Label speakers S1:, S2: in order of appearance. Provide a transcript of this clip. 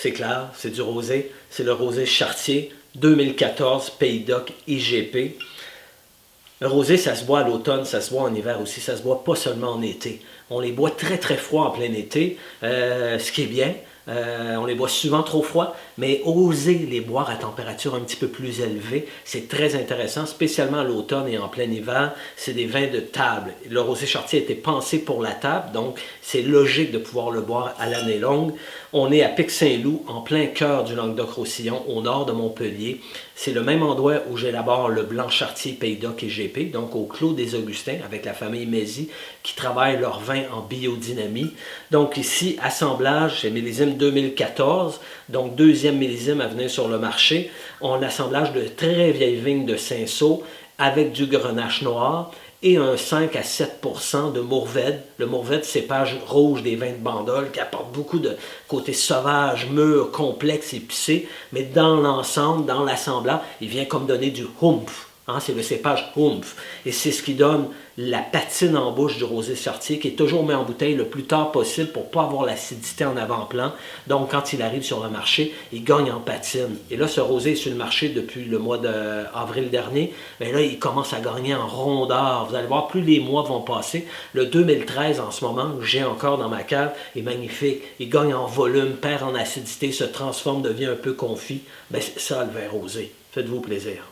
S1: c'est clair, c'est du rosé. C'est le rosé Chartier 2014 Pays d'Oc IGP. Le rosé, ça se boit à l'automne, ça se boit en hiver aussi, ça se boit pas seulement en été. On les boit très très froid en plein été, ce qui est bien. On les boit souvent trop froid, mais oser les boire à température un petit peu plus élevée, c'est très intéressant, spécialement à l'automne et en plein hiver. C'est des vins de table. Le rosé Chartier a été pensé pour la table, donc c'est logique de pouvoir le boire à l'année longue. On est à Pic-Saint-Loup, en plein cœur du Languedoc-Roussillon, au nord de Montpellier. C'est le même endroit où j'élabore le blanc Chartier Pays d'Oc et GP, donc au Clos des Augustins, avec la famille Mézy, qui travaille leur vin en biodynamie. Donc ici, assemblage, c'est millésime 2014, donc deuxième millésime à venir sur le marché. On a l'assemblage de très vieilles vignes de Cinsault avec du grenache noir et un 5 à 7 % de Mourvèdre. Le Mourvèdre, cépage rouge des vins de Bandol, qui apporte beaucoup de côté sauvage, mûr, complexe, épicé, mais dans l'ensemble, dans l'assemblage, il vient comme donner du humph. Hein, c'est le cépage humph. Et c'est ce qui donne la patine en bouche du rosé Chartier, qui est toujours mis en bouteille le plus tard possible pour ne pas avoir l'acidité en avant-plan. Donc, quand il arrive sur le marché, il gagne en patine. Et là, ce rosé est sur le marché depuis le mois d'avril dernier. Mais là, il commence à gagner en rondeur. Vous allez voir, plus les mois vont passer. Le 2013, en ce moment, que j'ai encore dans ma cave, est magnifique. Il gagne en volume, perd en acidité, se transforme, devient un peu confit. Ben, c'est ça, le vin rosé. Faites-vous plaisir.